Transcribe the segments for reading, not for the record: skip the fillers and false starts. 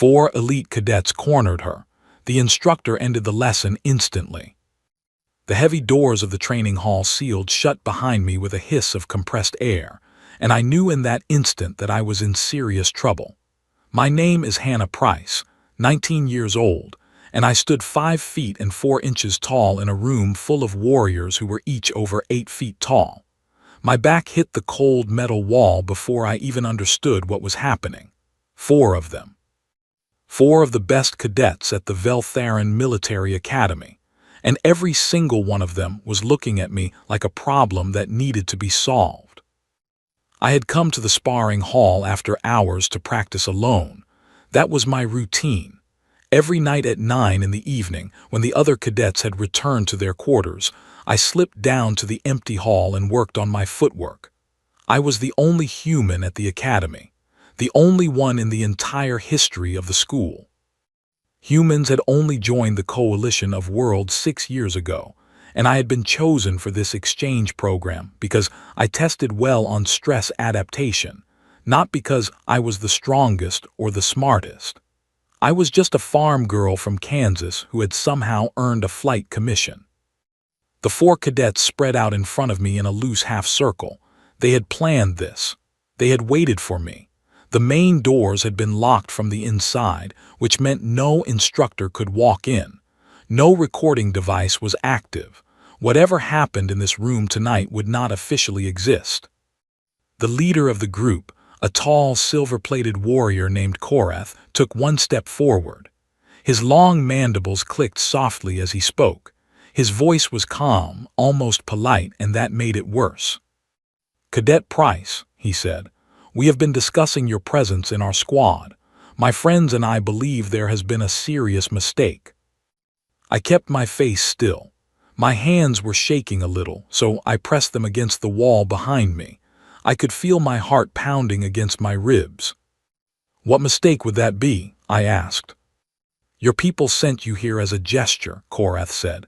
4 elite cadets cornered her. The instructor ended the lesson instantly. The heavy doors of the training hall sealed shut behind me with a hiss of compressed air, and I knew in that instant that I was in serious trouble. My name is Hannah Price, 19 years old, and I stood 5 feet and 4 inches tall in a room full of warriors who were each over 8 feet tall. My back hit the cold metal wall before I even understood what was happening. 4 of them. 4 of the best cadets at the Veltharan Military Academy, and every single one of them was looking at me like a problem that needed to be solved. I had come to the sparring hall after hours to practice alone. That was my routine. Every night at 9 in the evening, when the other cadets had returned to their quarters, I slipped down to the empty hall and worked on my footwork. I was the only human at the academy, the only one in the entire history of the school. Humans had only joined the Coalition of Worlds 6 years ago, and I had been chosen for this exchange program because I tested well on stress adaptation, not because I was the strongest or the smartest. I was just a farm girl from Kansas who had somehow earned a flight commission. The 4 cadets spread out in front of me in a loose half-circle. They had planned this. They had waited for me. The main doors had been locked from the inside, which meant no instructor could walk in. No recording device was active. Whatever happened in this room tonight would not officially exist. The leader of the group, a tall, silver-plated warrior named Korath, took 1 step forward. His long mandibles clicked softly as he spoke. His voice was calm, almost polite, and that made it worse. "Cadet Price," he said, "we have been discussing your presence in our squad. My friends and I believe there has been a serious mistake." I kept my face still. My hands were shaking a little, so I pressed them against the wall behind me. I could feel my heart pounding against my ribs. "What mistake would that be?" I asked. "Your people sent you here as a gesture," Korath said.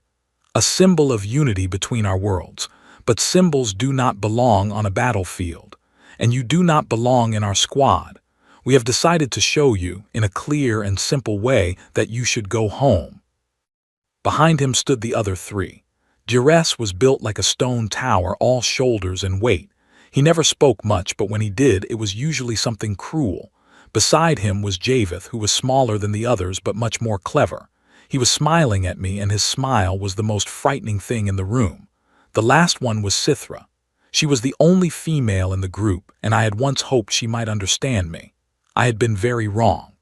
"A symbol of unity between our worlds. But symbols do not belong on a battlefield. And you do not belong in our squad. We have decided to show you, in a clear and simple way, that you should go home." Behind him stood the other 3. Duress was built like a stone tower, all shoulders and weight. He never spoke much, but when he did, it was usually something cruel. Beside him was Javeth, who was smaller than the others but much more clever. He was smiling at me, and his smile was the most frightening thing in the room. The last one was Sithra. She was the only female in the group, and I had once hoped she might understand me. I had been very wrong.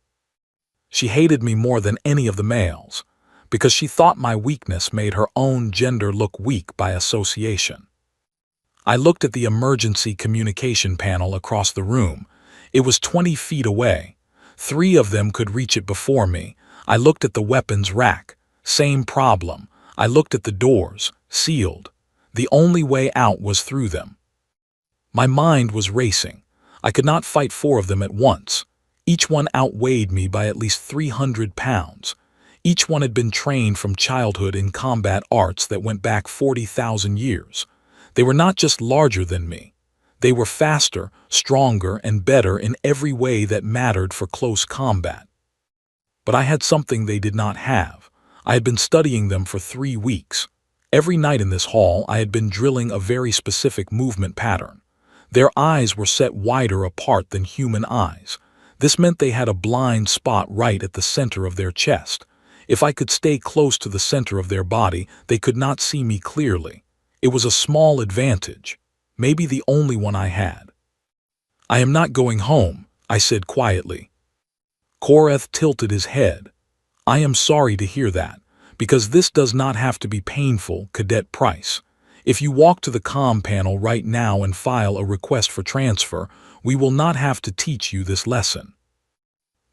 She hated me more than any of the males, because she thought my weakness made her own gender look weak by association. I looked at the emergency communication panel across the room. It was 20 feet away. 3 of them could reach it before me. I looked at the weapons rack. Same problem. I looked at the doors, sealed. The only way out was through them. My mind was racing. I could not fight 4 of them at once. Each one outweighed me by at least 300 pounds. Each one had been trained from childhood in combat arts that went back 40,000 years. They were not just larger than me. They were faster, stronger, and better in every way that mattered for close combat. But I had something they did not have. I had been studying them for 3 weeks. Every night in this hall, I had been drilling a very specific movement pattern. Their eyes were set wider apart than human eyes. This meant they had a blind spot right at the center of their chest. If I could stay close to the center of their body, they could not see me clearly. It was a small advantage, maybe the only one I had. "I am not going home," I said quietly. Korath tilted his head. "I am sorry to hear that, because this does not have to be painful, Cadet Price. If you walk to the comm panel right now and file a request for transfer, we will not have to teach you this lesson."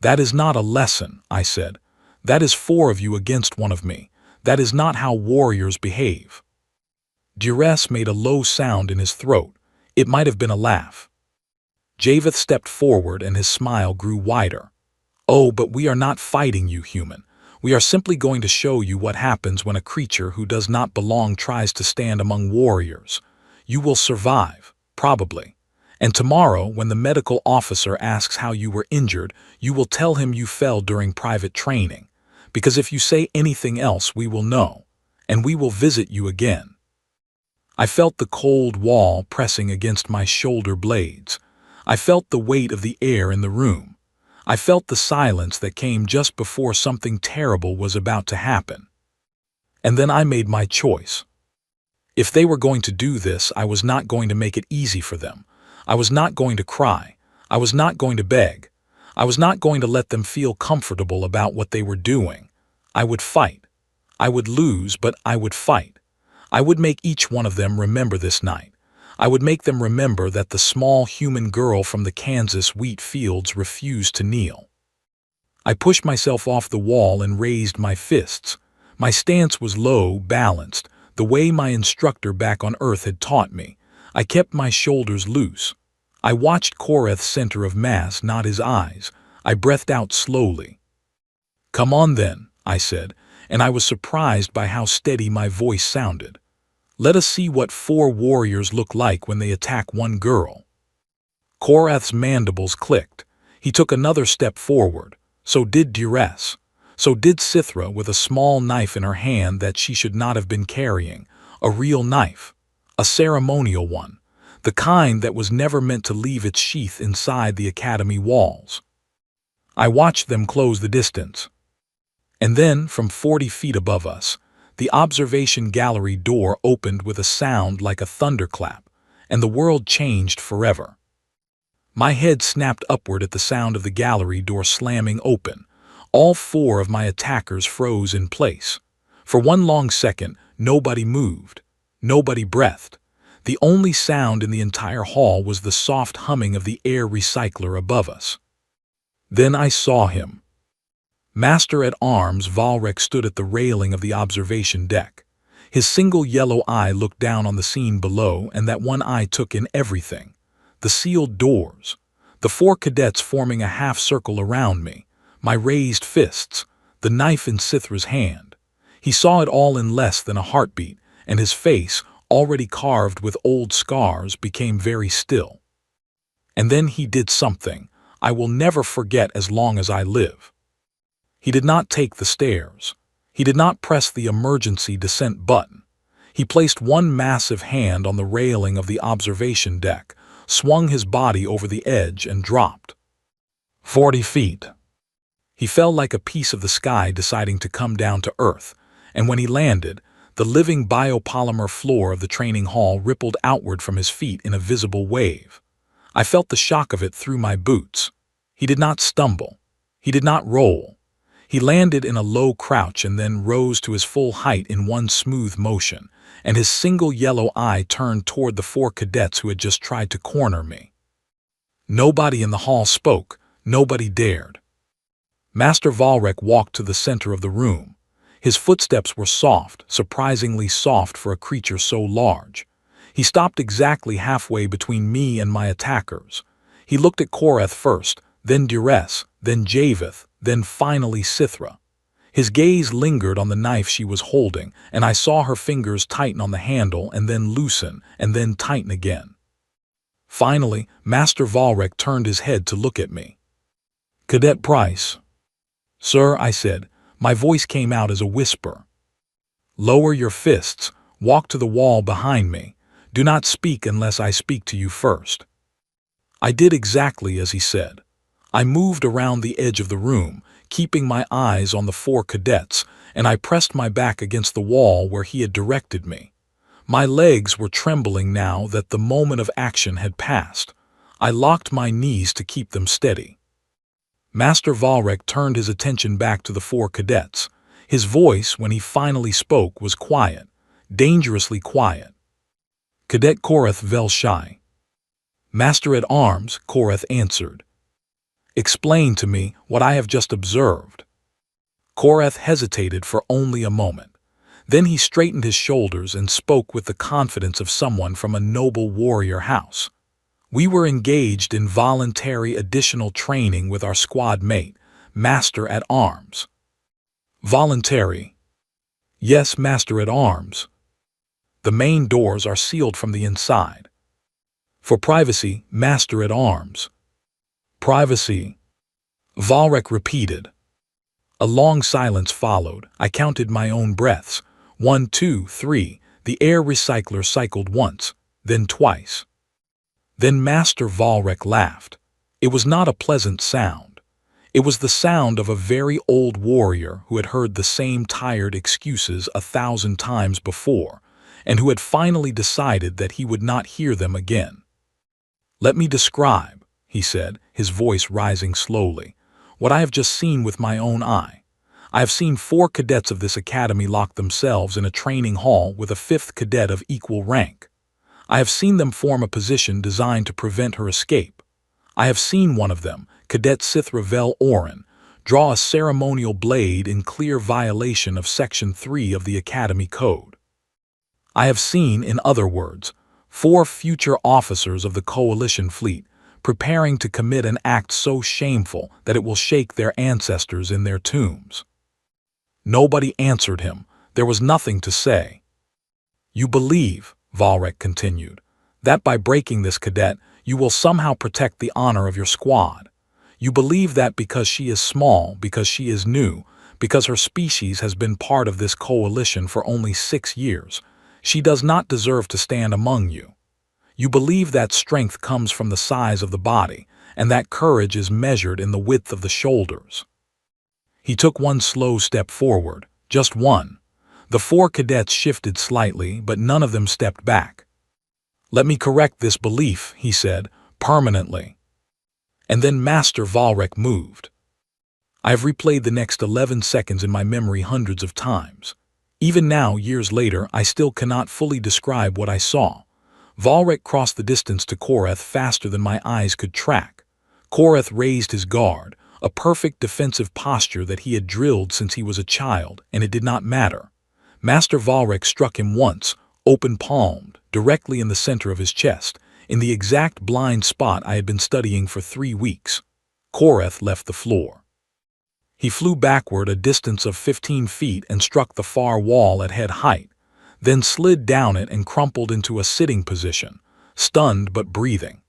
"That is not a lesson," I said. "That is 4 of you against 1 of me. That is not how warriors behave." Duress made a low sound in his throat. It might have been a laugh. Javeth stepped forward and his smile grew wider. "Oh, but we are not fighting you, human. We are simply going to show you what happens when a creature who does not belong tries to stand among warriors. You will survive, probably. And tomorrow, when the medical officer asks how you were injured, you will tell him you fell during private training. Because if you say anything else, we will know, and we will visit you again." I felt the cold wall pressing against my shoulder blades. I felt the weight of the air in the room. I felt the silence that came just before something terrible was about to happen. And then I made my choice. If they were going to do this, I was not going to make it easy for them. I was not going to cry. I was not going to beg. I was not going to let them feel comfortable about what they were doing. I would fight. I would lose, but I would fight. I would make each one of them remember this night. I would make them remember that the small human girl from the Kansas wheat fields refused to kneel. I pushed myself off the wall and raised my fists. My stance was low, balanced, the way my instructor back on Earth had taught me. I kept my shoulders loose. I watched Koreth's center of mass, not his eyes. I breathed out slowly. "Come on then," I said, and I was surprised by how steady my voice sounded. "Let us see what 4 warriors look like when they attack one girl." Koreth's mandibles clicked. He took another step forward. So did Duress. So did Sithra, with a small knife in her hand that she should not have been carrying. A real knife. A ceremonial one. The kind that was never meant to leave its sheath inside the academy walls. I watched them close the distance. And then, from 40 feet above us, the observation gallery door opened with a sound like a thunderclap, and the world changed forever. My head snapped upward at the sound of the gallery door slamming open. All 4 of my attackers froze in place. For one long second, nobody moved. Nobody breathed. The only sound in the entire hall was the soft humming of the air recycler above us. Then I saw him. Master-at-Arms Valrek stood at the railing of the observation deck. His single yellow eye looked down on the scene below, and that one eye took in everything. The sealed doors. The 4 cadets forming a half-circle around me. My raised fists. The knife in Sithra's hand. He saw it all in less than a heartbeat, and his face, already carved with old scars, became very still. And then he did something I will never forget as long as I live. He did not take the stairs. He did not press the emergency descent button. He placed one massive hand on the railing of the observation deck, swung his body over the edge, and dropped. 40 feet. He fell like a piece of the sky deciding to come down to earth, and when he landed, the living biopolymer floor of the training hall rippled outward from his feet in a visible wave. I felt the shock of it through my boots. He did not stumble. He did not roll. He landed in a low crouch and then rose to his full height in one smooth motion, and his single yellow eye turned toward the 4 cadets who had just tried to corner me. Nobody in the hall spoke. Nobody dared. Master Valrek walked to the center of the room. His footsteps were soft, surprisingly soft for a creature so large. He stopped exactly halfway between me and my attackers. He looked at Koreth first, then Duress, then Javeth, then finally Sithra. His gaze lingered on the knife she was holding, and I saw her fingers tighten on the handle and then loosen and then tighten again. Finally, Master Valrek turned his head to look at me. "Cadet Price." "Sir," I said. My voice came out as a whisper. "Lower your fists. Walk to the wall behind me. Do not speak unless I speak to you first." I did exactly as he said. I moved around the edge of the room, keeping my eyes on the 4 cadets, and I pressed my back against the wall where he had directed me. My legs were trembling now that the moment of action had passed. I locked my knees to keep them steady. Master Valrek turned his attention back to the 4 cadets. His voice, when he finally spoke, was quiet, dangerously quiet. "Cadet Koreth Velshai." "Master-at-Arms," Koreth answered. "Explain to me what I have just observed." Koreth hesitated for only a moment. Then he straightened his shoulders and spoke with the confidence of someone from a noble warrior house. "We were engaged in voluntary additional training with our squad mate, Master-at-Arms." "Voluntary?" "Yes, Master-at-Arms. The main doors are sealed from the inside." For privacy, Master-at-Arms. Privacy, Valrek repeated. A long silence followed. I counted my own breaths. 1, 2, 3. The air recycler cycled once, then twice. Then Master Valrek laughed. It was not a pleasant sound. It was the sound of a very old warrior who had heard the same tired excuses 1,000 times before, and who had finally decided that he would not hear them again. "Let me describe," he said, his voice rising slowly, "what I have just seen with my own eye. I have seen 4 cadets of this academy lock themselves in a training hall with a 5th cadet of equal rank. I have seen them form a position designed to prevent her escape. I have seen one of them, Cadet Sithra Vel Oren, draw a ceremonial blade in clear violation of Section 3 of the Academy Code. I have seen, in other words, 4 future officers of the Coalition fleet preparing to commit an act so shameful that it will shake their ancestors in their tombs." Nobody answered him. There was nothing to say. "You believe," Valrek continued, "that by breaking this cadet, you will somehow protect the honor of your squad. You believe that because she is small, because she is new, because her species has been part of this coalition for only 6 years, she does not deserve to stand among you. You believe that strength comes from the size of the body, and that courage is measured in the width of the shoulders." He took one slow step forward, just one. The 4 cadets shifted slightly, but none of them stepped back. "Let me correct this belief," he said, "permanently." And then Master Valrek moved. I have replayed the next 11 seconds in my memory hundreds of times. Even now, years later, I still cannot fully describe what I saw. Valrek crossed the distance to Koreth faster than my eyes could track. Koreth raised his guard, a perfect defensive posture that he had drilled since he was a child, and it did not matter. Master Valrek struck him once, open-palmed, directly in the center of his chest, in the exact blind spot I had been studying for 3 weeks. Koreth left the floor. He flew backward a distance of 15 feet and struck the far wall at head height, then slid down it and crumpled into a sitting position, stunned but breathing.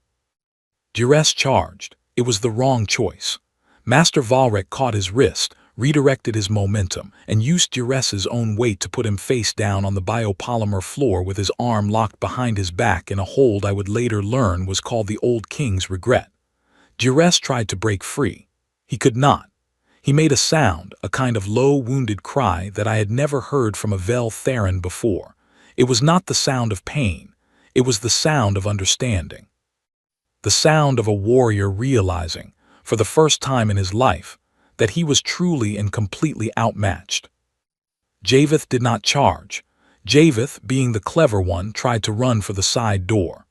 Duress charged. It was the wrong choice. Master Valrek caught his wrist, redirected his momentum, and used Duress's own weight to put him face down on the biopolymer floor with his arm locked behind his back in a hold I would later learn was called the Old King's Regret. Duress tried to break free. He could not. He made a sound, a kind of low, wounded cry that I had never heard from a Vel Theron before. It was not the sound of pain. It was the sound of understanding. The sound of a warrior realizing, for the first time in his life, that he was truly and completely outmatched. Javeth did not charge. Javeth, being the clever one, tried to run for the side door.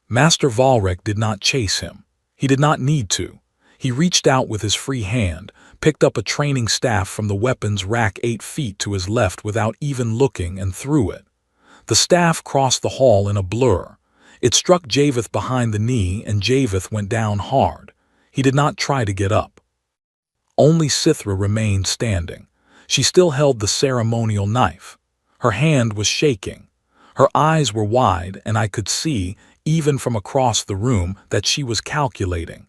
Master Valrek did not chase him. He did not need to. He reached out with his free hand, picked up a training staff from the weapons rack 8 feet to his left without even looking, and threw it. The staff crossed the hall in a blur. It struck Javeth behind the knee, and Javeth went down hard. He did not try to get up. Only Sithra remained standing. She still held the ceremonial knife. Her hand was shaking. Her eyes were wide, and I could see, even from across the room, that she was calculating.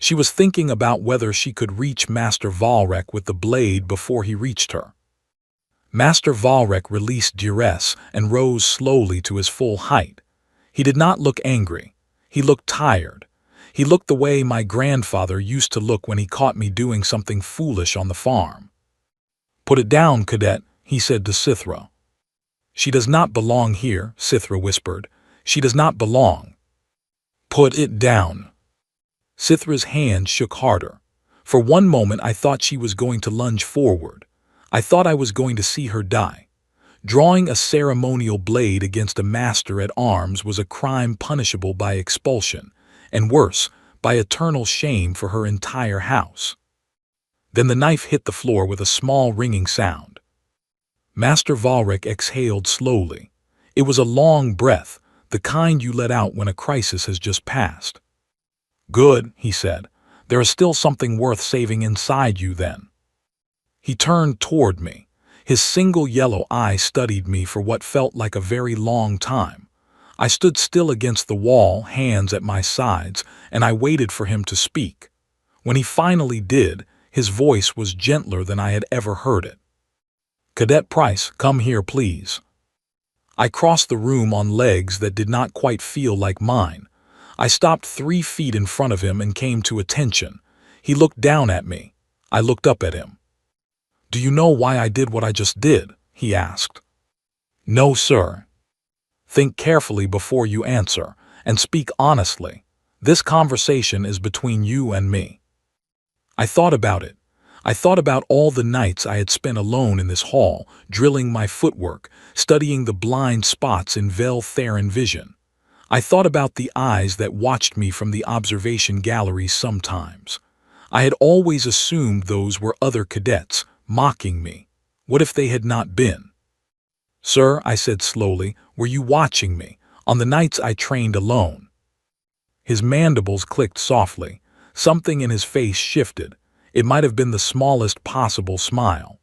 She was thinking about whether she could reach Master Valrek with the blade before he reached her. Master Valrek released duress and rose slowly to his full height. He did not look angry. He looked tired. He looked the way my grandfather used to look when he caught me doing something foolish on the farm. "Put it down, cadet," he said to Sithra. "She does not belong here," Sithra whispered. "She does not belong." "Put it down." Sithra's hand shook harder. For one moment I thought she was going to lunge forward. I thought I was going to see her die. Drawing a ceremonial blade against a master-at-arms was a crime punishable by expulsion, and worse, by eternal shame for her entire house. Then the knife hit the floor with a small ringing sound. Master Valrek exhaled slowly. It was a long breath, the kind you let out when a crisis has just passed. "Good," he said. "There is still something worth saving inside you then." He turned toward me. His single yellow eye studied me for what felt like a very long time. I stood still against the wall, hands at my sides, and I waited for him to speak. When he finally did, his voice was gentler than I had ever heard it. "Cadet Price, come here, please." I crossed the room on legs that did not quite feel like mine. I stopped 3 feet in front of him and came to attention. He looked down at me. I looked up at him. "Do you know why I did what I just did?" he asked. "No, sir." "Think carefully before you answer, and speak honestly. This conversation is between you and me." I thought about it. I thought about all the nights I had spent alone in this hall, drilling my footwork, studying the blind spots in Vel Theron vision. I thought about the eyes that watched me from the observation gallery sometimes. I had always assumed those were other cadets, mocking me. What if they had not been? "Sir," I said slowly, "were you watching me, on the nights I trained alone?" His mandibles clicked softly. Something in his face shifted. It might have been the smallest possible smile.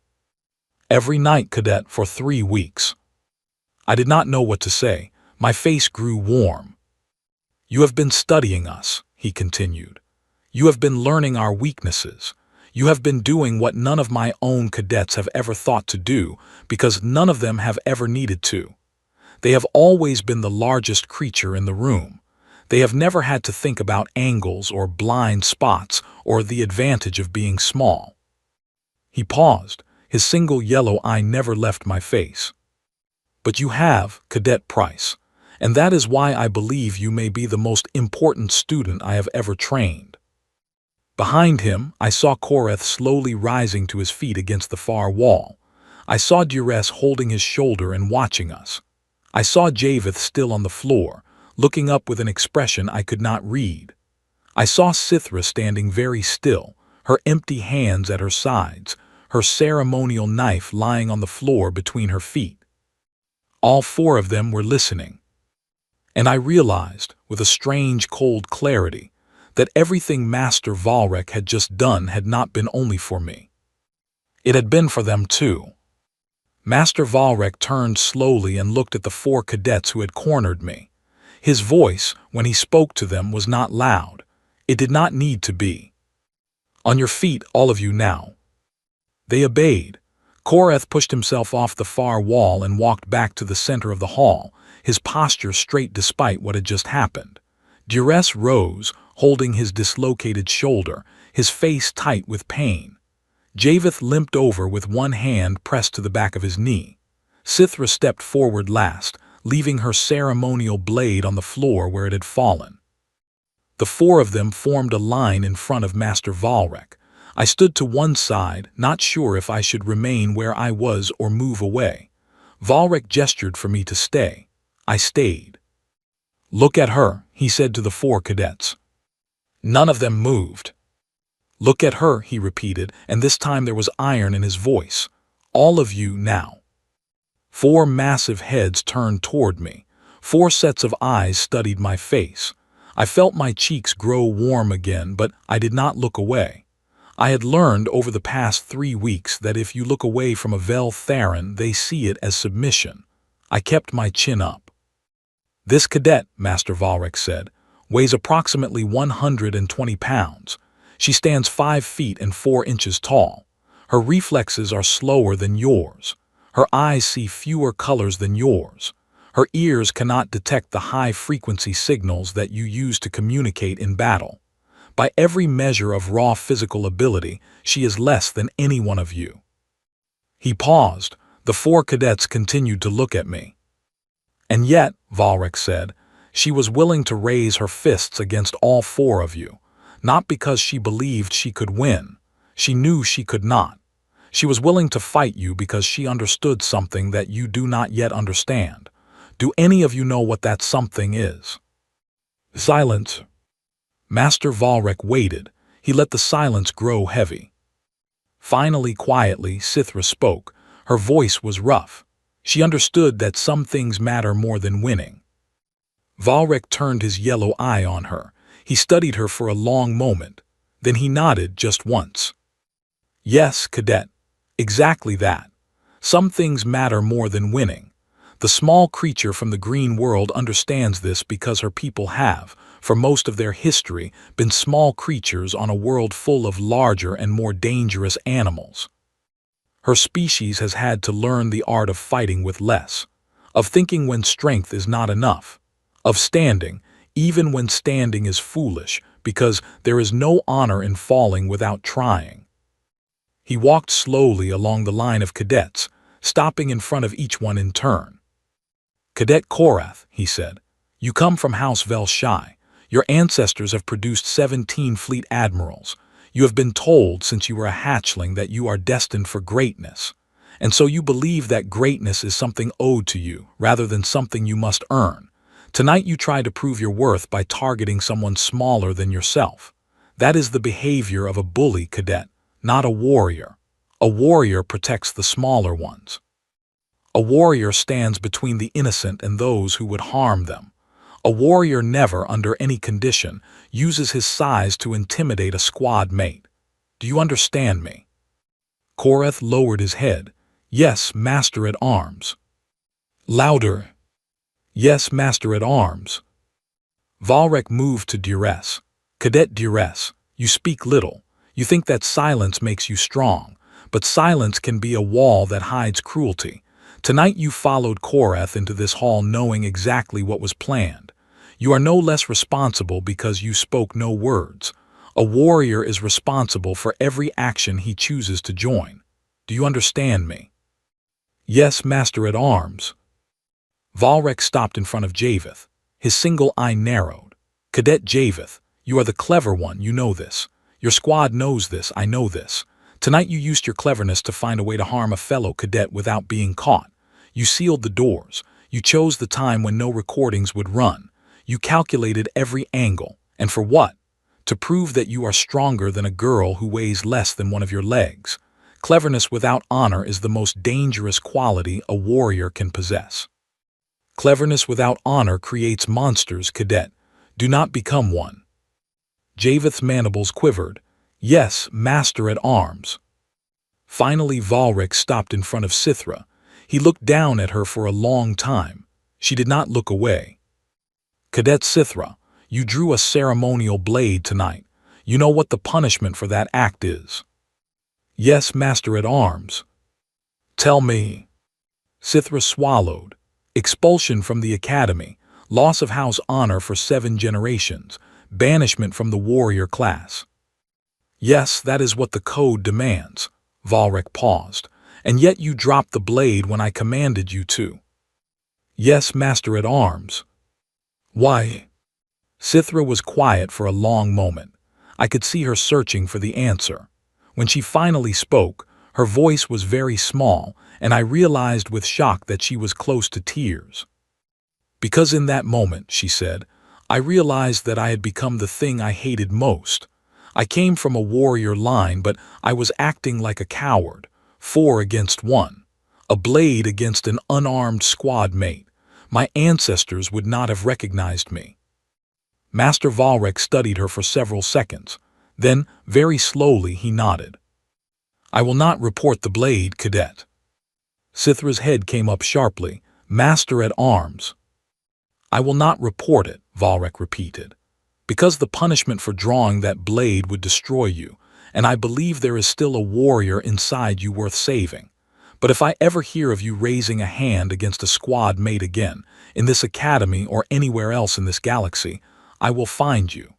"Every night, cadet, for 3 weeks." I did not know what to say. My face grew warm. "You have been studying us," he continued. "You have been learning our weaknesses. You have been doing what none of my own cadets have ever thought to do, because none of them have ever needed to. They have always been the largest creature in the room. They have never had to think about angles or blind spots or the advantage of being small." He paused. His single yellow eye never left my face. "But you have, Cadet Price, and that is why I believe you may be the most important student I have ever trained." Behind him, I saw Koreth slowly rising to his feet against the far wall. I saw Duress holding his shoulder and watching us. I saw Javeth still on the floor, looking up with an expression I could not read. I saw Sithra standing very still, her empty hands at her sides, her ceremonial knife lying on the floor between her feet. All 4 of them were listening. And I realized, with a strange cold clarity, that everything Master Valrek had just done had not been only for me. It had been for them too. Master Valrek turned slowly and looked at the 4 cadets who had cornered me. His voice, when he spoke to them, was not loud. It did not need to be. "On your feet, all of you now." They obeyed. Koreth pushed himself off the far wall and walked back to the center of the hall, his posture straight despite what had just happened. Duress rose, holding his dislocated shoulder, his face tight with pain. Javeth limped over with one hand pressed to the back of his knee. Sithra stepped forward last, leaving her ceremonial blade on the floor where it had fallen. The 4 of them formed a line in front of Master Valrek. I stood to one side, not sure if I should remain where I was or move away. Valrek gestured for me to stay. I stayed. "Look at her," he said to the 4 cadets. None of them moved. "Look at her," he repeated, and this time there was iron in his voice. "All of you now." 4 massive heads turned toward me. 4 sets of eyes studied my face. I felt my cheeks grow warm again, but I did not look away. I had learned over the past 3 weeks that if you look away from a Vel Theron, they see it as submission. I kept my chin up. "This cadet," Master Valrek said, "weighs approximately 120 pounds. She stands 5 feet and 4 inches tall. Her reflexes are slower than yours. Her eyes see fewer colors than yours. Her ears cannot detect the high-frequency signals that you use to communicate in battle. By every measure of raw physical ability, she is less than any one of you." He paused. The 4 cadets continued to look at me. "And yet," Valrek said, "she was willing to raise her fists against all 4 of you, not because she believed she could win. She knew she could not. She was willing to fight you because she understood something that you do not yet understand. Do any of you know what that something is?" Silence. Master Valrek waited. He let the silence grow heavy. Finally, quietly, Sithra spoke. Her voice was rough. She understood that some things matter more than winning. Valrek turned his yellow eye on her. He studied her for a long moment. Then he nodded just once. "Yes, cadet. Exactly that. Some things matter more than winning. The small creature from the green world understands this because her people have, for most of their history, been small creatures on a world full of larger and more dangerous animals. Her species has had to learn the art of fighting with less, of thinking when strength is not enough, of standing, even when standing is foolish, because there is no honor in falling without trying. He walked slowly along the line of cadets, stopping in front of each one in turn. "Cadet Korath," he said, "you come from House Velshai. Your ancestors have produced 17 fleet admirals. You have been told since you were a hatchling that you are destined for greatness, and so you believe that greatness is something owed to you rather than something you must earn. Tonight you try to prove your worth by targeting someone smaller than yourself. That is the behavior of a bully, cadet, not a warrior. A warrior protects the smaller ones. A warrior stands between the innocent and those who would harm them. A warrior never, under any condition, uses his size to intimidate a squad mate. Do you understand me?" Korath lowered his head. "Yes, Master at Arms." Louder. "Yes, Master at Arms." Valrek moved to duress. "Cadet Duress, you speak little. You think that silence makes you strong, but silence can be a wall that hides cruelty. Tonight you followed Korath into this hall knowing exactly what was planned. You are no less responsible because you spoke no words. A warrior is responsible for every action he chooses to join. Do you understand me?" "Yes, Master at Arms." Valrek stopped in front of Javeth. His single eye narrowed. "Cadet Javeth, you are the clever one, you know this. Your squad knows this, I know this. Tonight you used your cleverness to find a way to harm a fellow cadet without being caught. You sealed the doors. You chose the time when no recordings would run. You calculated every angle. And for what? To prove that you are stronger than a girl who weighs less than one of your legs. Cleverness without honor is the most dangerous quality a warrior can possess. Cleverness without honor creates monsters, cadet. Do not become one." Javeth's mandibles quivered. "Yes, Master at Arms." Finally Valrek stopped in front of Sithra. He looked down at her for a long time. She did not look away. "Cadet Sithra, you drew a ceremonial blade tonight. You know what the punishment for that act is?" "Yes, Master at Arms." "Tell me." Sithra swallowed. "Expulsion from the academy, loss of house honor for 7 generations, banishment from the warrior class." "Yes, that is what the code demands." Valrek paused. "And yet you dropped the blade when I commanded you to." "Yes, Master at Arms." "Why?" Sithra was quiet for a long moment. I could see her searching for the answer. When she finally spoke, her voice was very small, and I realized with shock that she was close to tears. "Because in that moment," she said, "I realized that I had become the thing I hated most. I came from a warrior line, but I was acting like a coward, 4 against 1, a blade against an unarmed squad mate. My ancestors would not have recognized me." Master Valrek studied her for several seconds. Then, very slowly, he nodded. "I will not report the blade, cadet." Sithra's head came up sharply. "Master at Arms." "I will not report it," Valrek repeated, "because the punishment for drawing that blade would destroy you, and I believe there is still a warrior inside you worth saving. But if I ever hear of you raising a hand against a squad mate again, in this academy or anywhere else in this galaxy, I will find you.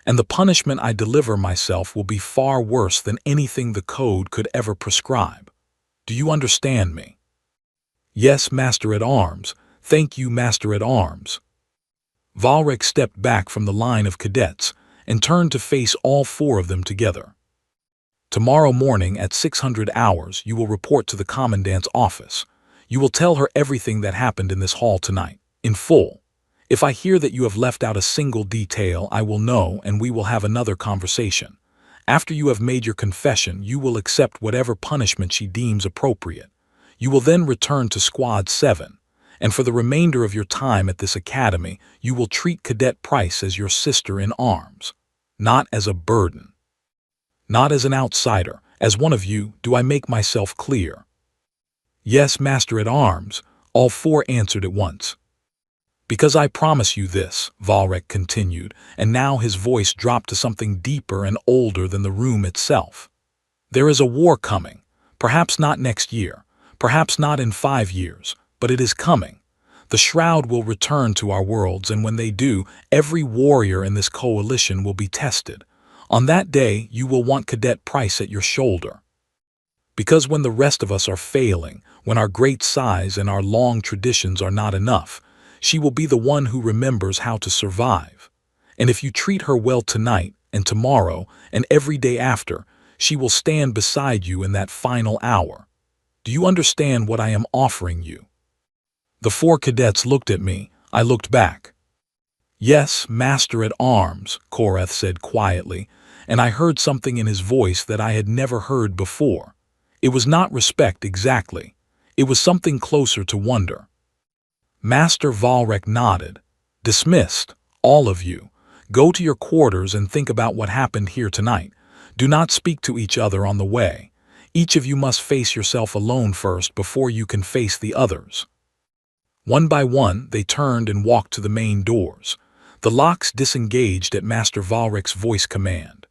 And the punishment I deliver myself will be far worse than anything the code could ever prescribe. Do you understand me?" "Yes, Master at Arms. Thank you, Master at Arms." Valrek stepped back from the line of cadets and turned to face all 4 of them together. "Tomorrow morning at 600 hours you will report to the Commandant's office. You will tell her everything that happened in this hall tonight, in full. If I hear that you have left out a single detail, I will know and we will have another conversation. After you have made your confession, you will accept whatever punishment she deems appropriate. You will then return to Squad 7, and for the remainder of your time at this academy, you will treat Cadet Price as your sister in arms, not as a burden. Not as an outsider, as one of you. Do I make myself clear?" "Yes, Master at Arms. All four answered at once. Because I promise you this, Valrek continued, and now his voice dropped to something deeper and older than the room itself. There is a war coming, perhaps not next year, perhaps not in 5 years, but it is coming. The Shroud will return to our worlds, and when they do, every warrior in this coalition will be tested. On that day, you will want Cadet Price at your shoulder. Because when the rest of us are failing, when our great size and our long traditions are not enough, she will be the one who remembers how to survive. And if you treat her well tonight and tomorrow and every day after, she will stand beside you in that final hour. Do you understand what I am offering you? The 4 cadets looked at me. I looked back. Yes, Master at Arms, Koreth said quietly, and I heard something in his voice that I had never heard before. It was not respect exactly. It was something closer to wonder. Master Valrek nodded. Dismissed, all of you. Go to your quarters and think about what happened here tonight. Do not speak to each other on the way. Each of you must face yourself alone first before you can face the others. One by one, they turned and walked to the main doors. The locks disengaged at Master Valrek's voice command.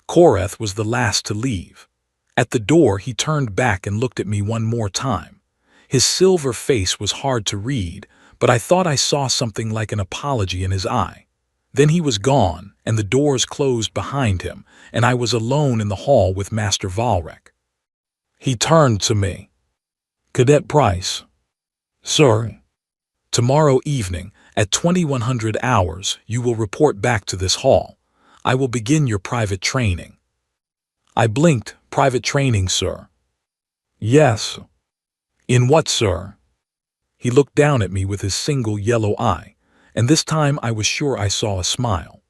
Koreth was the last to leave. At the door, he turned back and looked at me one more time. His silver face was hard to read, but I thought I saw something like an apology in his eye. Then he was gone, and the doors closed behind him, and I was alone in the hall with Master Valrek. He turned to me. Cadet Price. Sir. Tomorrow evening, at 2100 hours, you will report back to this hall. I will begin your private training. I blinked. Private training, sir. Yes. In what, sir? He looked down at me with his single yellow eye, and this time I was sure I saw a smile.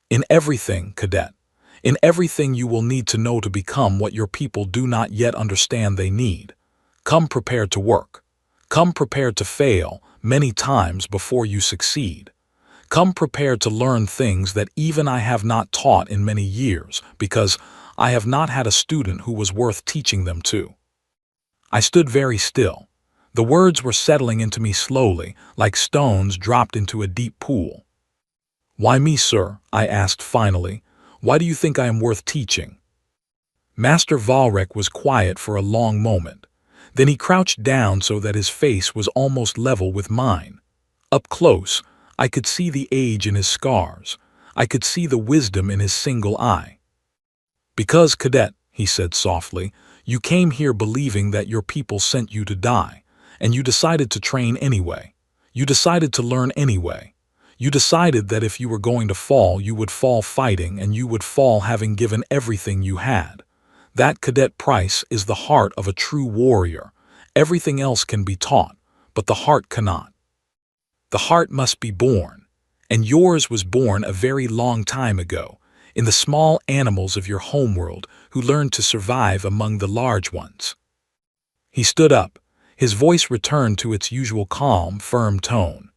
In everything, cadet. In everything you will need to know to become what your people do not yet understand they need. Come prepared to work. Come prepared to fail many times before you succeed. Come prepared to learn things that even I have not taught in many years, because I have not had a student who was worth teaching them to. I stood very still. The words were settling into me slowly, like stones dropped into a deep pool. Why me, sir? I asked finally. Why do you think I am worth teaching? Master Valrek was quiet for a long moment. Then he crouched down so that his face was almost level with mine. Up close, I could see the age in his scars. I could see the wisdom in his single eye. Because, cadet, he said softly, you came here believing that your people sent you to die, and you decided to train anyway. You decided to learn anyway. You decided that if you were going to fall, you would fall fighting, and you would fall having given everything you had. That, Cadet Price, is the heart of a true warrior. Everything else can be taught, but the heart cannot. The heart must be born, and yours was born a very long time ago, in the small animals of your homeworld who learned to survive among the large ones. He stood up. His voice returned to its usual calm, firm tone.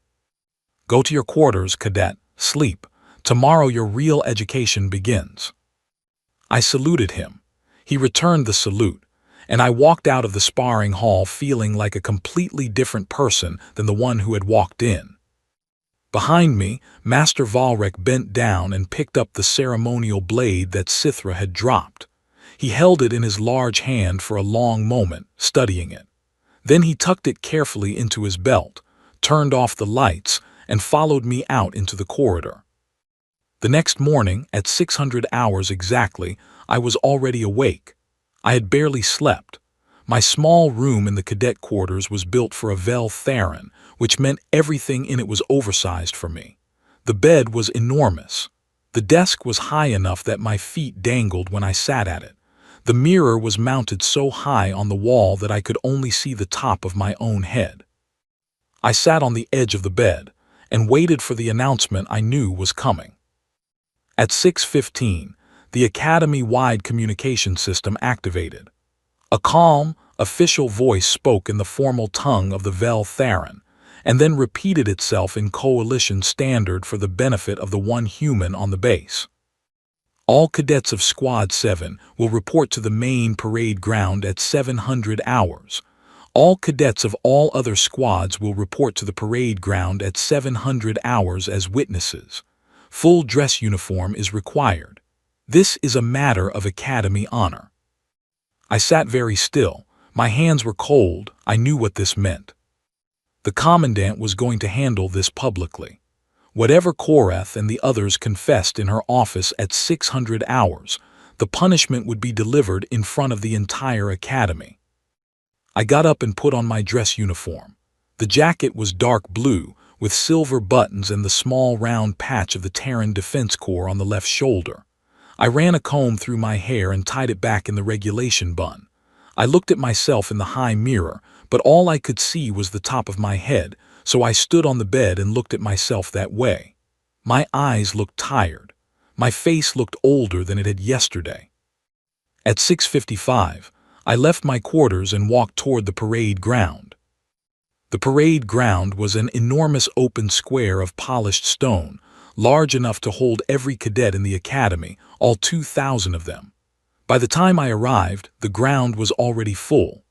Go to your quarters, cadet. Sleep. Tomorrow your real education begins. I saluted him. He returned the salute, and I walked out of the sparring hall feeling like a completely different person than the one who had walked in. Behind me, Master Valrek bent down and picked up the ceremonial blade that Sithra had dropped. He held it in his large hand for a long moment, studying it. Then he tucked it carefully into his belt, turned off the lights, and followed me out into the corridor. The next morning, at 600 hours exactly, I was already awake. I had barely slept. My small room in the cadet quarters was built for a Vel Theron, which meant everything in it was oversized for me. The bed was enormous. The desk was high enough that my feet dangled when I sat at it. The mirror was mounted so high on the wall that I could only see the top of my own head. I sat on the edge of the bed and waited for the announcement I knew was coming. At 6:15, the Academy-wide communication system activated. A calm, official voice spoke in the formal tongue of the Vel Theron, and then repeated itself in coalition standard for the benefit of the one human on the base. All cadets of Squad 7 will report to the main parade ground at 700 hours. All cadets of all other squads will report to the parade ground at 700 hours as witnesses. Full dress uniform is required. This is a matter of academy honor. I sat very still. My hands were cold. I knew what this meant. The commandant was going to handle this publicly. Whatever Korath and the others confessed in her office at 600 hours, the punishment would be delivered in front of the entire academy. I got up and put on my dress uniform. The jacket was dark blue, with silver buttons and the small round patch of the Terran Defense Corps on the left shoulder. I ran a comb through my hair and tied it back in the regulation bun. I looked at myself in the high mirror, but all I could see was the top of my head, so I stood on the bed and looked at myself that way. My eyes looked tired. My face looked older than it had yesterday. At 6:55, I left my quarters and walked toward the parade ground. The parade ground was an enormous open square of polished stone, large enough to hold every cadet in the academy, all 2,000 of them. By the time I arrived, the ground was already full.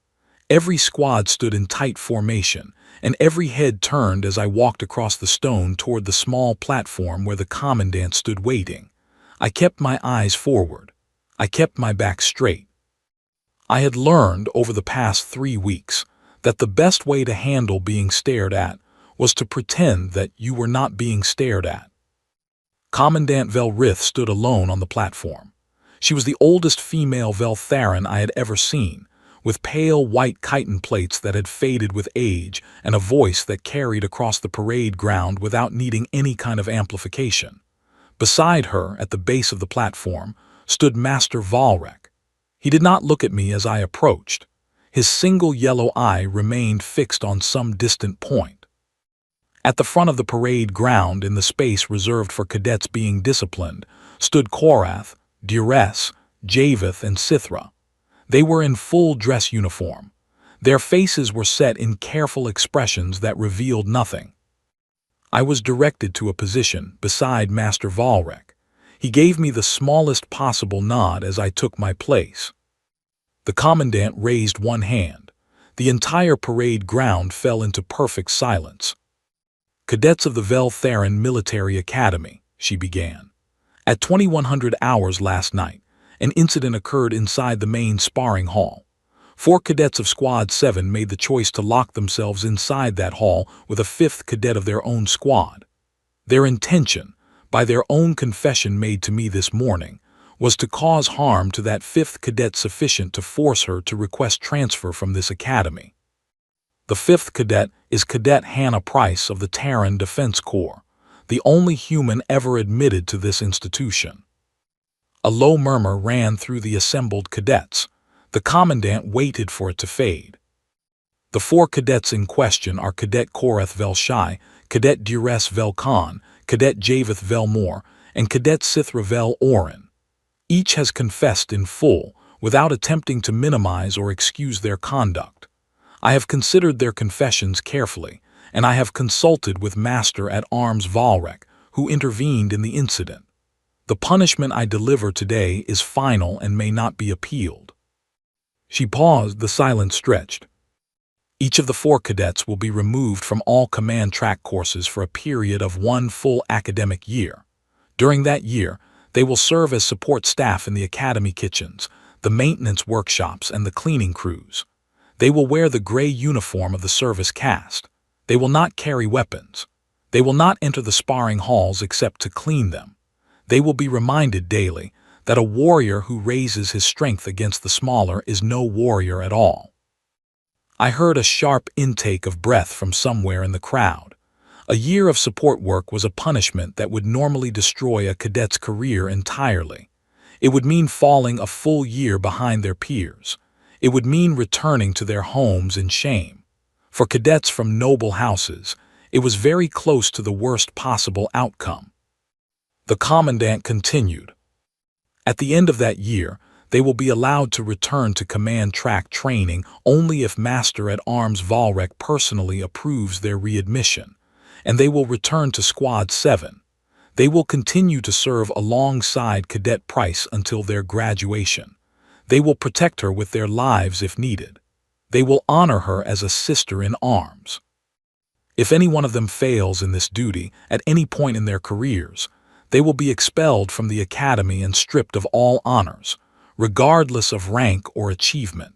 Every squad stood in tight formation, and every head turned as I walked across the stone toward the small platform where the commandant stood waiting. I kept my eyes forward. I kept my back straight. I had learned over the past 3 weeks that the best way to handle being stared at was to pretend that you were not being stared at. Commandant Velrith stood alone on the platform. She was the oldest female Veltharan I had ever seen, with pale white chitin plates that had faded with age and a voice that carried across the parade ground without needing any kind of amplification. Beside her, at the base of the platform, stood Master Valrek. He did not look at me as I approached. His single yellow eye remained fixed on some distant point. At the front of the parade ground, in the space reserved for cadets being disciplined, stood Korath, Dures, Javeth, and Sithra. They were in full dress uniform. Their faces were set in careful expressions that revealed nothing. I was directed to a position beside Master Valrek. He gave me the smallest possible nod as I took my place. The commandant raised one hand. The entire parade ground fell into perfect silence. "Cadets of the Veltharan Military Academy," she began. "At 2100 hours last night, an incident occurred inside the main sparring hall. 4 cadets of Squad 7 made the choice to lock themselves inside that hall with a 5th cadet of their own squad. Their intention, by their own confession made to me this morning, was to cause harm to that 5th cadet sufficient to force her to request transfer from this academy. The 5th cadet is Cadet Hannah Price of the Terran Defense Corps, the only human ever admitted to this institution." A low murmur ran through the assembled cadets. The commandant waited for it to fade. "The 4 cadets in question are Cadet Korath Velshai, Cadet Dures Velkhan, Cadet Javeth Velmore, and Cadet Sithra Vel Orin. Each has confessed in full, without attempting to minimize or excuse their conduct. I have considered their confessions carefully, and I have consulted with Master-at-Arms Valrek, who intervened in the incident. The punishment I deliver today is final and may not be appealed." She paused, the silence stretched. "Each of the 4 cadets will be removed from all command track courses for a period of 1 full academic year. During that year, they will serve as support staff in the academy kitchens, the maintenance workshops, and the cleaning crews. They will wear the gray uniform of the service caste. They will not carry weapons. They will not enter the sparring halls except to clean them. They will be reminded daily that a warrior who raises his strength against the smaller is no warrior at all." I heard a sharp intake of breath from somewhere in the crowd. A year of support work was a punishment that would normally destroy a cadet's career entirely. It would mean falling a full year behind their peers. It would mean returning to their homes in shame. For cadets from noble houses, it was very close to the worst possible outcome. The commandant continued. "At the end of that year, they will be allowed to return to command track training only if Master-at-Arms Valrek personally approves their readmission, and they will return to Squad 7. They will continue to serve alongside Cadet Price until their graduation. They will protect her with their lives if needed. They will honor her as a sister in arms. If any one of them fails in this duty at any point in their careers, they will be expelled from the academy and stripped of all honors, regardless of rank or achievement.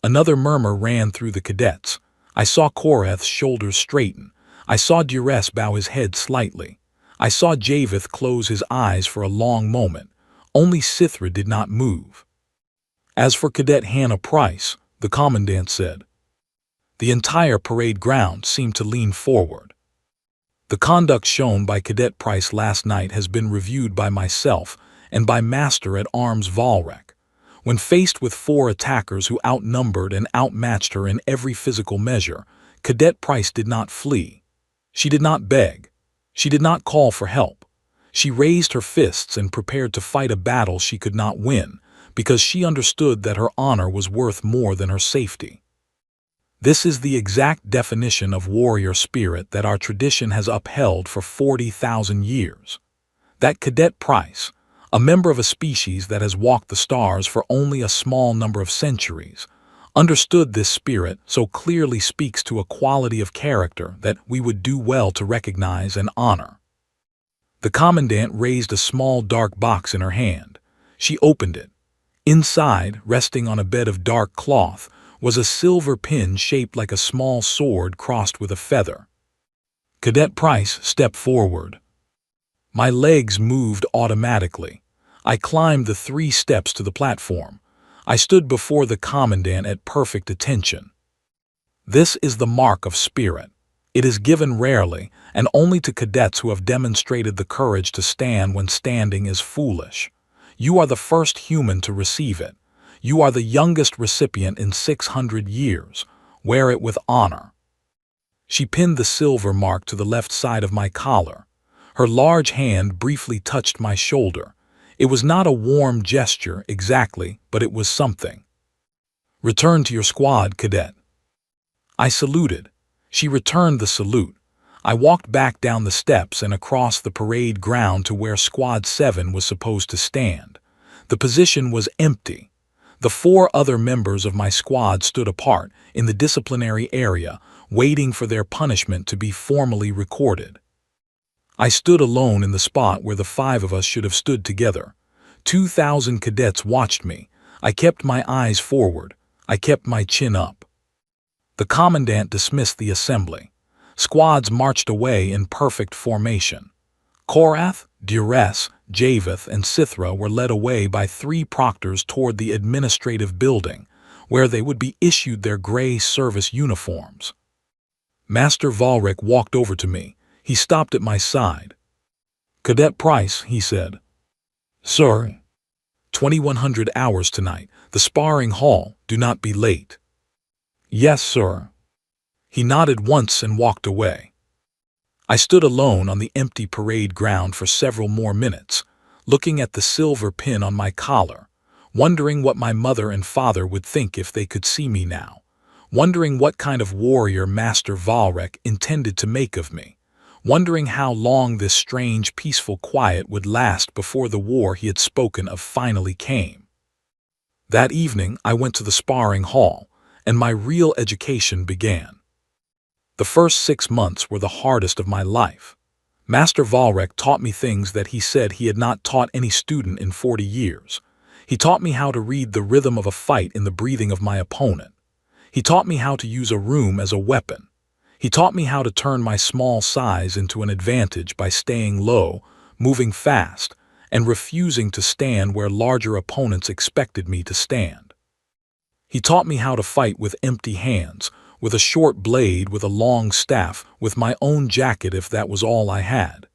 Another murmur ran through the cadets. I saw Korath's shoulders straighten. I saw Duress bow his head slightly. I saw Javeth close his eyes for a long moment. Only Sithra did not move. As for Cadet Hannah Price, the commandant said. The entire parade ground seemed to lean forward. The conduct shown by Cadet Price last night has been reviewed by myself and by Master at Arms Valrek. When faced with 4 attackers who outnumbered and outmatched her in every physical measure, Cadet Price did not flee. She did not beg. She did not call for help. She raised her fists and prepared to fight a battle she could not win, because she understood that her honor was worth more than her safety. This is the exact definition of warrior spirit that our tradition has upheld for 40,000 years. That Cadet Price, a member of a species that has walked the stars for only a small number of centuries, understood this spirit so clearly speaks to a quality of character that we would do well to recognize and honor. The commandant raised a small dark box in her hand. She opened it. Inside, resting on a bed of dark cloth, was a silver pin shaped like a small sword crossed with a feather. Cadet Price stepped forward. My legs moved automatically. I climbed the 3 steps to the platform. I stood before the commandant at perfect attention. This is the mark of spirit. It is given rarely, and only to cadets who have demonstrated the courage to stand when standing is foolish. You are the first human to receive it. You are the youngest recipient in 600 years. Wear it with honor. She pinned the silver mark to the left side of my collar. Her large hand briefly touched my shoulder. It was not a warm gesture exactly, but it was something. Return to your squad, cadet. I saluted. She returned the salute. I walked back down the steps and across the parade ground to where Squad 7 was supposed to stand. The position was empty. The 4 other members of my squad stood apart in the disciplinary area, waiting for their punishment to be formally recorded. I stood alone in the spot where the 5 of us should have stood together. 2,000 cadets watched me. I kept my eyes forward. I kept my chin up. The commandant dismissed the assembly. Squads marched away in perfect formation. Korath, Duress, Javeth, and Sithra were led away by 3 proctors toward the administrative building, where they would be issued their gray service uniforms. Master Valrek walked over to me. He stopped at my side. Cadet Price, he said. Sir. 2100 hours tonight. The sparring hall. Do not be late. Yes, sir. He nodded once and walked away. I stood alone on the empty parade ground for several more minutes, looking at the silver pin on my collar, wondering what my mother and father would think if they could see me now, wondering what kind of warrior Master Valrek intended to make of me, wondering how long this strange, peaceful quiet would last before the war he had spoken of finally came. That evening, I went to the sparring hall, and my real education began. The first 6 months were the hardest of my life. Master Valrek taught me things that he said he had not taught any student in 40 years. He taught me how to read the rhythm of a fight in the breathing of my opponent. He taught me how to use a room as a weapon. He taught me how to turn my small size into an advantage by staying low, moving fast, and refusing to stand where larger opponents expected me to stand. He taught me how to fight with empty hands, with a short blade, with a long staff, with my own jacket if that was all I had.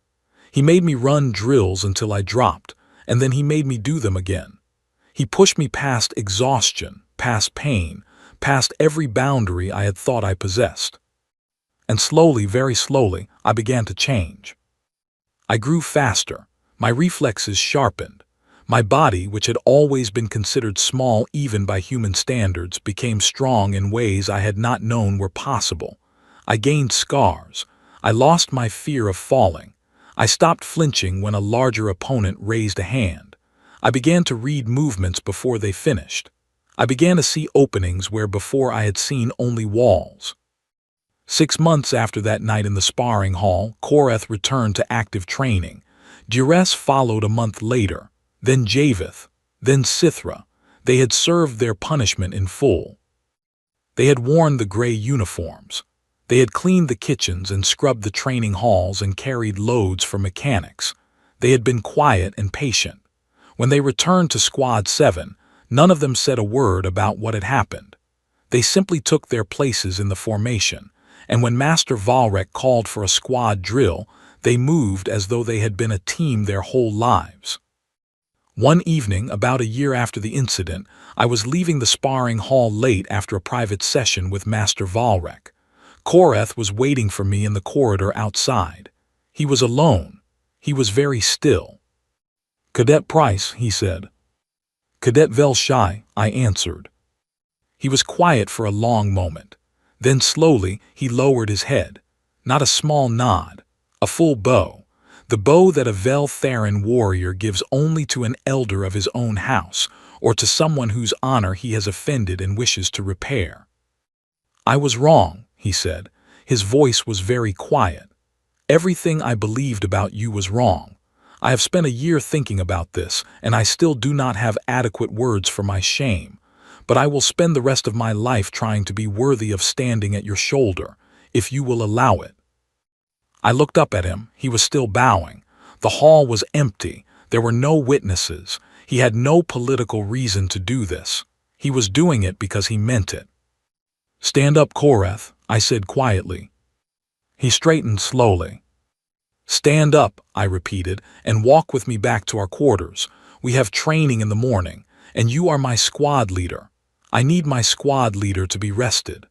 He made me run drills until I dropped, and then he made me do them again. He pushed me past exhaustion, past pain, past every boundary I had thought I possessed. And slowly, very slowly, I began to change. I grew faster. My reflexes sharpened. My body, which had always been considered small even by human standards, became strong in ways I had not known were possible. I gained scars. I lost my fear of falling. I stopped flinching when a larger opponent raised a hand. I began to read movements before they finished. I began to see openings where before I had seen only walls. 6 months after that night in the sparring hall, Koreth returned to active training. Duress followed a month later, then Javeth, then Sithra. They had served their punishment in full. They had worn the gray uniforms. They had cleaned the kitchens and scrubbed the training halls and carried loads for mechanics. They had been quiet and patient. When they returned to Squad 7, none of them said a word about what had happened. They simply took their places in the formation, and when Master Valrek called for a squad drill, they moved as though they had been a team their whole lives. One evening, about a year after the incident, I was leaving the sparring hall late after a private session with Master Valrek. Koreth was waiting for me in the corridor outside. He was alone. He was very still. "Cadet Price," he said. "Cadet Velshai," I answered. He was quiet for a long moment. Then slowly he lowered his head. Not a small nod, a full bow. The bow that a Vel Therin warrior gives only to an elder of his own house, or to someone whose honor he has offended and wishes to repair. "I was wrong," he said. His voice was very quiet. "Everything I believed about you was wrong. I have spent a year thinking about this, and I still do not have adequate words for my shame. But I will spend the rest of my life trying to be worthy of standing at your shoulder, if you will allow it." I looked up at him. He was still bowing. The hall was empty. There were no witnesses. He had no political reason to do this. He was doing it because he meant it. "Stand up, Koreth," I said quietly. He straightened slowly. "Stand up," I repeated, "and walk with me back to our quarters. We have training in the morning, and you are my squad leader. I need my squad leader to be rested."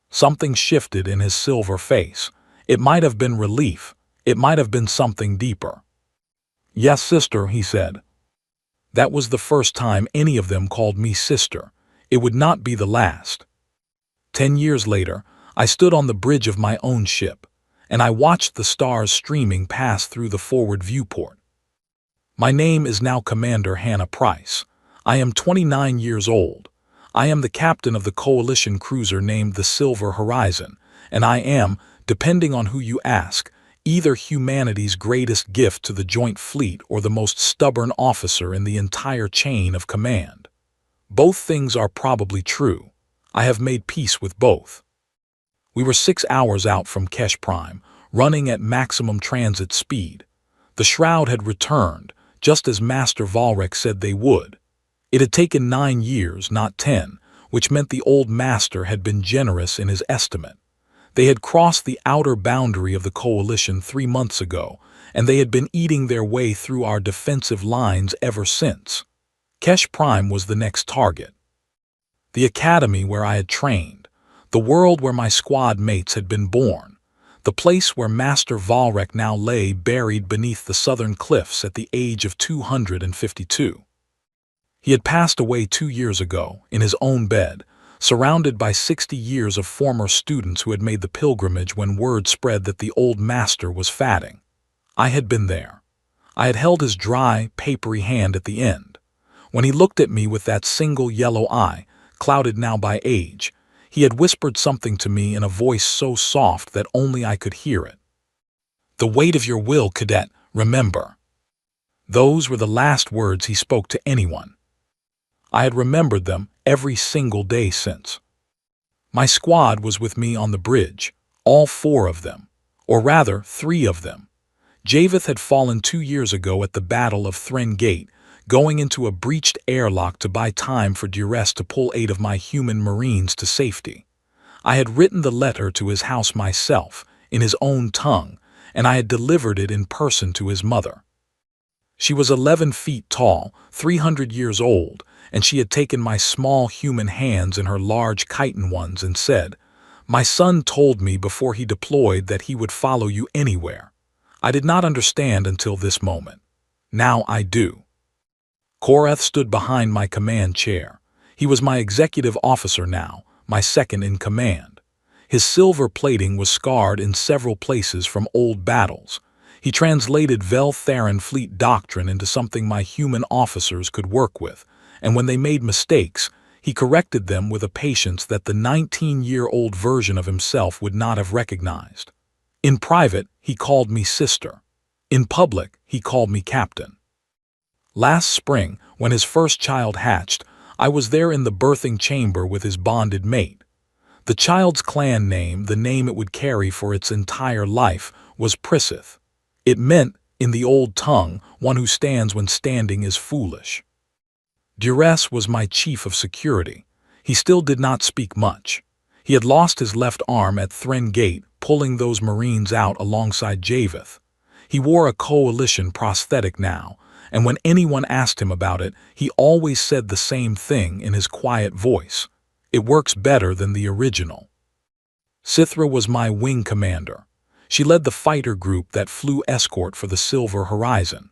Something shifted in his silver face. It might have been relief. It might have been something deeper. "Yes, sister," he said. That was the first time any of them called me sister. It would not be the last. 10 years later, I stood on the bridge of my own ship, and I watched the stars streaming past through the forward viewport. My name is now Commander Hannah Price. I am 29 years old. I am the captain of the coalition cruiser named the Silver Horizon, and I am, depending on who you ask, either humanity's greatest gift to the joint fleet or the most stubborn officer in the entire chain of command. Both things are probably true. I have made peace with both. We were 6 hours out from Kesh Prime, running at maximum transit speed. The shroud had returned, just as Master Valrek said they would. It had taken 9 years, not 10, which meant the old master had been generous in his estimate. They had crossed the outer boundary of the coalition 3 months ago, and they had been eating their way through our defensive lines ever since. Kesh Prime was the next target. The academy where I had trained, the world where my squad mates had been born, the place where Master Valrek now lay buried beneath the southern cliffs at the age of 252. He had passed away 2 years ago, in his own bed, surrounded by 60 years of former students who had made the pilgrimage when word spread that the old master was fatting. I had been there. I had held his dry, papery hand at the end. When he looked at me with that single yellow eye, clouded now by age, he had whispered something to me in a voice so soft that only I could hear it. "The weight of your will, cadet, remember." Those were the last words he spoke to anyone. I had remembered them every single day since. My squad was with me on the bridge, all 4 of them, or rather 3 of them. Javeth had fallen 2 years ago at the Battle of Thren Gate, going into a breached airlock to buy time for Duress to pull 8 of my human marines to safety. I had written the letter to his house myself, in his own tongue, and I had delivered it in person to his mother. She was 11 feet tall, 300 years old, and she had taken my small human hands in her large chitin ones and said, "My son told me before he deployed that he would follow you anywhere. I did not understand until this moment. Now I do." Koreth stood behind my command chair. He was my executive officer now, my second in command. His silver plating was scarred in several places from old battles. He translated Vel Therin fleet doctrine into something my human officers could work with, and when they made mistakes, He corrected them with a patience that the 19-year-old version of himself would not have recognized. In private, he called me sister. In public, he called me captain. Last spring, when his first child hatched, I was there in the birthing chamber with his bonded mate. The child's clan name, the name it would carry for its entire life, was Prisseth. It meant, in the old tongue, one who stands when standing is foolish. Duress was my chief of security. He still did not speak much. He had lost his left arm at Thren Gate, pulling those Marines out alongside Javeth. He wore a coalition prosthetic now, and when anyone asked him about it, he always said the same thing in his quiet voice. It works better than the original. Sithra was my wing commander. She led the fighter group that flew escort for the Silver Horizon.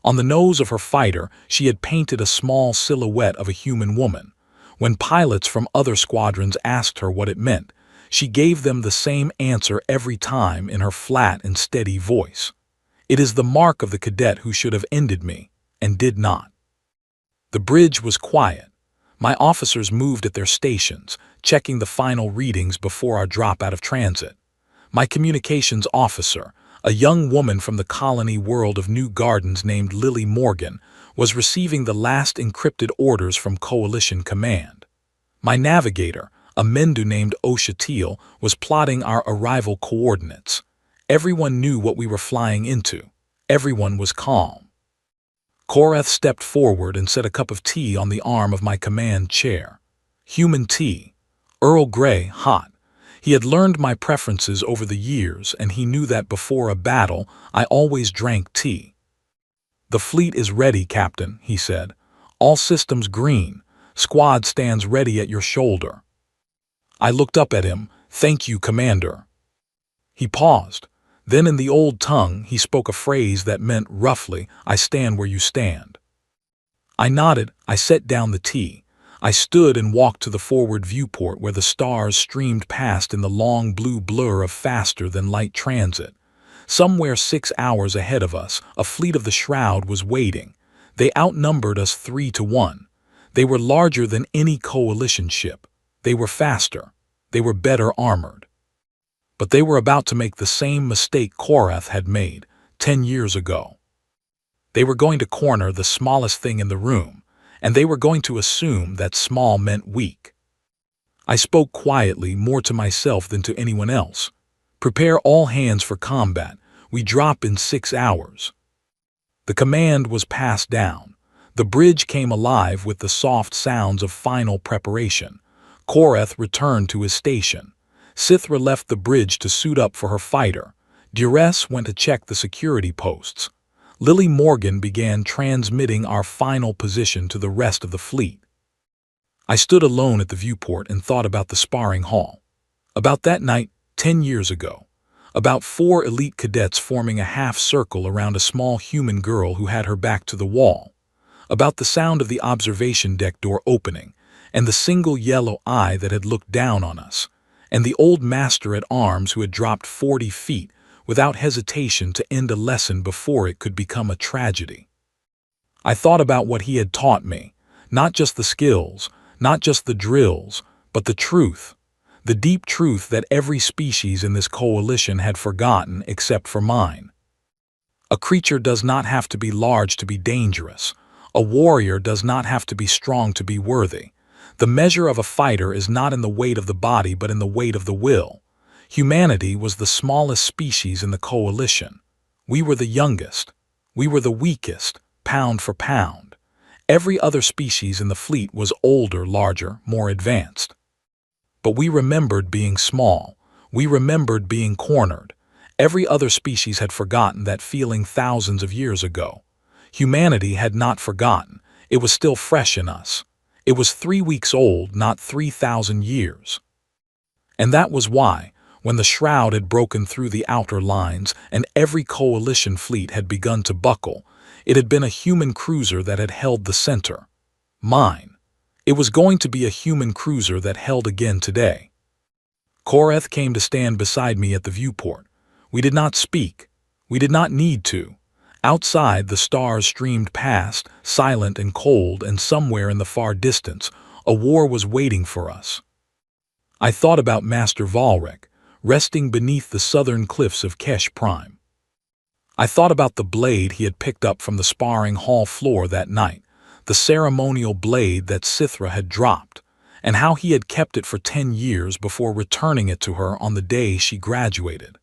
On the nose of her fighter, she had painted a small silhouette of a human woman. When pilots from other squadrons asked her what it meant, she gave them the same answer every time in her flat and steady voice. It is the mark of the cadet who should have ended me, and did not. The bridge was quiet. My officers moved at their stations, checking the final readings before our drop out of transit. My communications officer, a young woman from the colony world of New Gardens named Lily Morgan, was receiving the last encrypted orders from Coalition Command. My navigator, a Mendu named Oshatil, was plotting our arrival coordinates. Everyone knew what we were flying into. Everyone was calm. Korath stepped forward and set a cup of tea on the arm of my command chair. Human tea. Earl Grey, hot. He had learned my preferences over the years, and he knew that before a battle, I always drank tea. "The fleet is ready, Captain," he said. "All systems green. Squad stands ready at your shoulder." I looked up at him. "Thank you, Commander." He paused. Then in the old tongue, he spoke a phrase that meant, roughly, "I stand where you stand." I nodded. I set down the tea. I stood and walked to the forward viewport where the stars streamed past in the long blue blur of faster-than-light transit. Somewhere 6 hours ahead of us, a fleet of the Shroud was waiting. They outnumbered us 3-1. They were larger than any coalition ship. They were faster. They were better armored. But they were about to make the same mistake Korath had made 10 years ago. They were going to corner the smallest thing in the room, and they were going to assume that small meant weak. I spoke quietly, more to myself than to anyone else. "Prepare all hands for combat. We drop in 6 hours." The command was passed down. The bridge came alive with the soft sounds of final preparation. Korath returned to his station. Sithra left the bridge to suit up for her fighter. Duress went to check the security posts. Lily Morgan began transmitting our final position to the rest of the fleet. I stood alone at the viewport and thought about the sparring hall. About that night, 10 years ago. About 4 elite cadets forming a half-circle around a small human girl who had her back to the wall. About the sound of the observation deck door opening, and the single yellow eye that had looked down on us, and the old master-at-arms who had dropped 40 feet without hesitation to end a lesson before it could become a tragedy. I thought about what he had taught me, not just the skills, not just the drills, but the truth. The deep truth that every species in this coalition had forgotten except for mine. A creature does not have to be large to be dangerous. A warrior does not have to be strong to be worthy. The measure of a fighter is not in the weight of the body but in the weight of the will. Humanity was the smallest species in the coalition. We were the youngest. We were the weakest, pound for pound. Every other species in the fleet was older, larger, more advanced. But we remembered being small. We remembered being cornered. Every other species had forgotten that feeling thousands of years ago. Humanity had not forgotten. It was still fresh in us. It was 3 weeks old, not 3,000 years. And that was why, when the Shroud had broken through the outer lines and every coalition fleet had begun to buckle, it had been a human cruiser that had held the center. Mine. It was going to be a human cruiser that held again today. Korath came to stand beside me at the viewport. We did not speak. We did not need to. Outside, the stars streamed past, silent and cold, and somewhere in the far distance, A war was waiting for us. I thought about Master Valric, resting beneath the southern cliffs of Kesh Prime. I thought about the blade he had picked up from the sparring hall floor that night, the ceremonial blade that Sithra had dropped, and how he had kept it for 10 years before returning it to her on the day she graduated.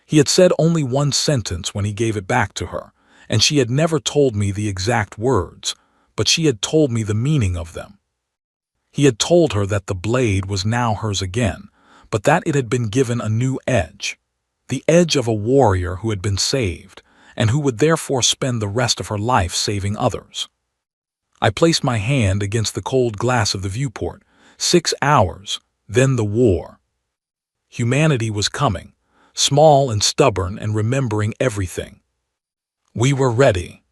He had said only one sentence when he gave it back to her, and she had never told me the exact words, but she had told me the meaning of them. He had told her that the blade was now hers again, but that it had been given a new edge, the edge of a warrior who had been saved, and who would therefore spend the rest of her life saving others. I placed my hand against the cold glass of the viewport. 6 hours, then the war. Humanity was coming, small and stubborn and remembering everything. We were ready.